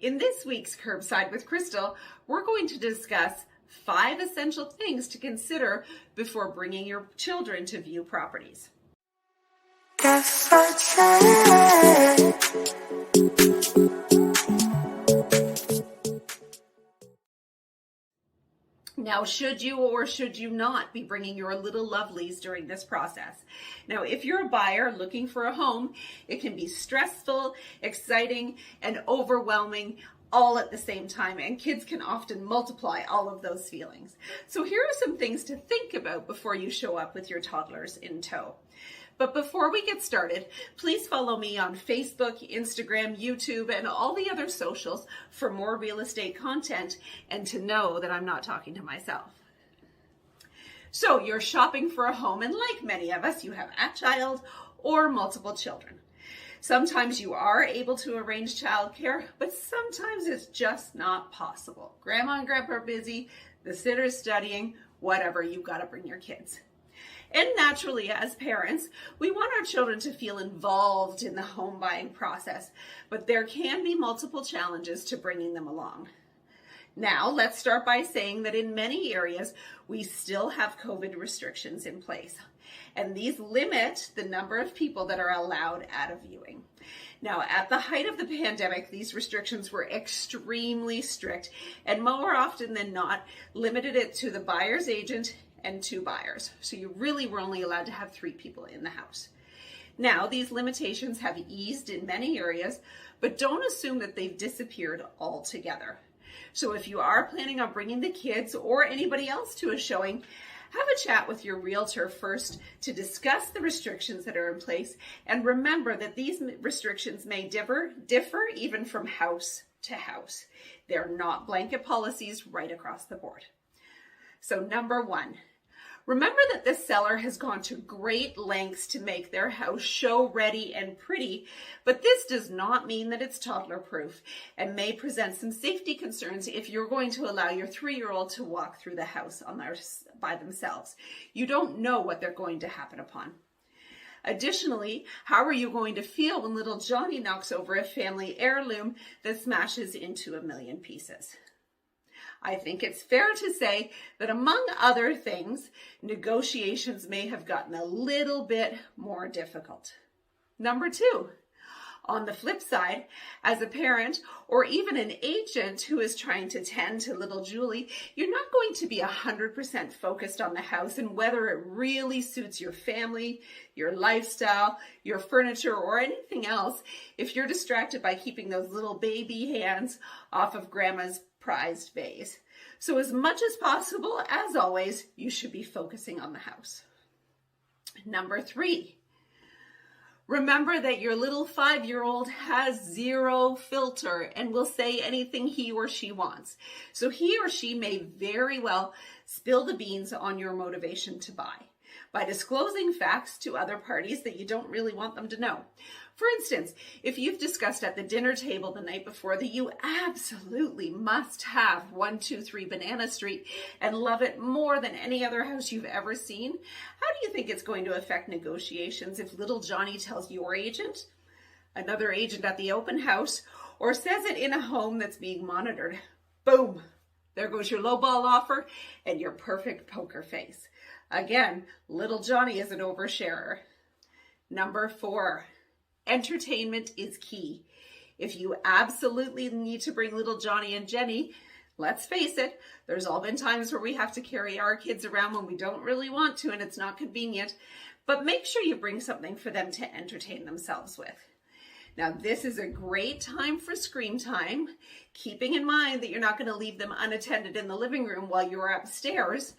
In this week's Curbside with Crystal, we're going to discuss 5 essential things to consider before bringing your children to view properties. Now, should you or should you not be bringing your little lovelies during this process? Now, if you're a buyer looking for a home, it can be stressful, exciting, and overwhelming all at the same time, and kids can often multiply all of those feelings. So here are some things to think about before you show up with your toddlers in tow. But before we get started, please follow me on Facebook, Instagram, YouTube, and all the other socials for more real estate content and to know that I'm not talking to myself. So you're shopping for a home, and like many of us, you have a child or multiple children. Sometimes you are able to arrange childcare, but sometimes it's just not possible. Grandma and grandpa are busy, the sitter's studying, whatever, you've got to bring your kids. And naturally, as parents, we want our children to feel involved in the home buying process, but there can be multiple challenges to bringing them along. Now, let's start by saying that in many areas, we still have COVID restrictions in place, and these limit the number of people that are allowed at a viewing. Now, at the height of the pandemic, these restrictions were extremely strict, and more often than not, limited it to the buyer's agent and 2 buyers. So you really were only allowed to have 3 people in the house. Now, these limitations have eased in many areas, but don't assume that they've disappeared altogether. So if you are planning on bringing the kids or anybody else to a showing, have a chat with your realtor first to discuss the restrictions that are in place, and remember that these restrictions may differ even from house to house. They're not blanket policies right across the board. So number 1, remember that the seller has gone to great lengths to make their house show ready and pretty, but this does not mean that it's toddler proof and may present some safety concerns if you're going to allow your 3-year-old to walk through the house by themselves. You don't know what they're going to happen upon. Additionally, how are you going to feel when little Johnny knocks over a family heirloom that smashes into a million pieces? I think it's fair to say that among other things, negotiations may have gotten a little bit more difficult. Number 2, on the flip side, as a parent or even an agent who is trying to tend to little Julie, you're not going to be 100% focused on the house and whether it really suits your family, your lifestyle, your furniture, or anything else if you're distracted by keeping those little baby hands off of grandma's prized vase. So as much as possible, as always, you should be focusing on the house. Number 3, remember that your little 5-year-old has 0 filter and will say anything he or she wants. So he or she may very well spill the beans on your motivation to buy by disclosing facts to other parties that you don't really want them to know. For instance, if you've discussed at the dinner table the night before that you absolutely must have 123 Banana Street and love it more than any other house you've ever seen, how do you think it's going to affect negotiations if little Johnny tells your agent, another agent at the open house, or says it in a home that's being monitored? Boom! There goes your lowball offer and your perfect poker face. Again, little Johnny is an oversharer. Number 4, entertainment is key. If you absolutely need to bring little Johnny and Jenny, let's face it, there's all been times where we have to carry our kids around when we don't really want to and it's not convenient, but make sure you bring something for them to entertain themselves with. Now, this is a great time for screen time, keeping in mind that you're not going to leave them unattended in the living room while you're upstairs,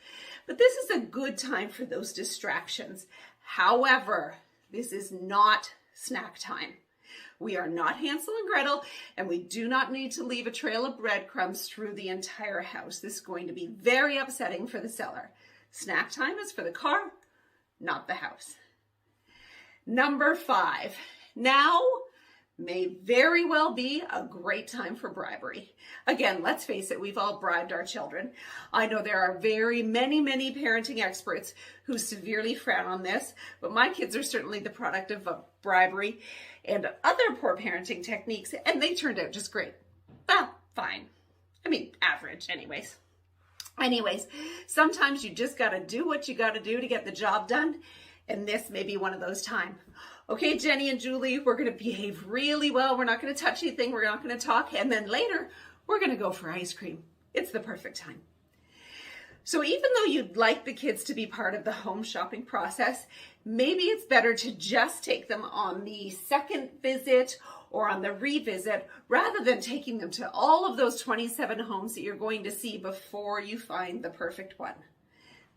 but this is a good time for those distractions. However, this is not snack time. We are not Hansel and Gretel, and we do not need to leave a trail of breadcrumbs through the entire house. This is going to be very upsetting for the seller. Snack time is for the car, not the house. Number 5. Now may very well be a great time for bribery. Again, let's face it, we've all bribed our children. I know there are many parenting experts who severely frown on this, but my kids are certainly the product of bribery and other poor parenting techniques, and they turned out just great. But fine. I mean, average anyways. Anyways, sometimes you just got to do what you got to do to get the job done. And this may be one of those times. Okay, Jenny and Julie, we're going to behave really well. We're not going to touch anything. We're not going to talk. And then later, we're going to go for ice cream. It's the perfect time. So even though you'd like the kids to be part of the home shopping process, maybe it's better to just take them on the second visit or on the revisit rather than taking them to all of those 27 homes that you're going to see before you find the perfect one.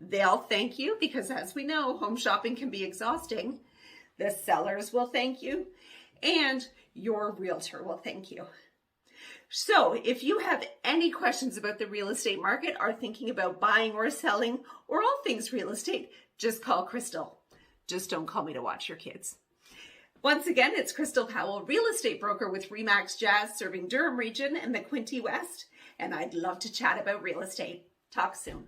They'll thank you because, as we know, home shopping can be exhausting. The sellers will thank you, and your realtor will thank you. So if you have any questions about the real estate market, are thinking about buying or selling, or all things real estate, just call Crystal. Just don't call me to watch your kids. Once again, it's Crystal Powell, real estate broker with Remax Jazz, serving Durham region and the Quinte West, and I'd love to chat about real estate. Talk soon.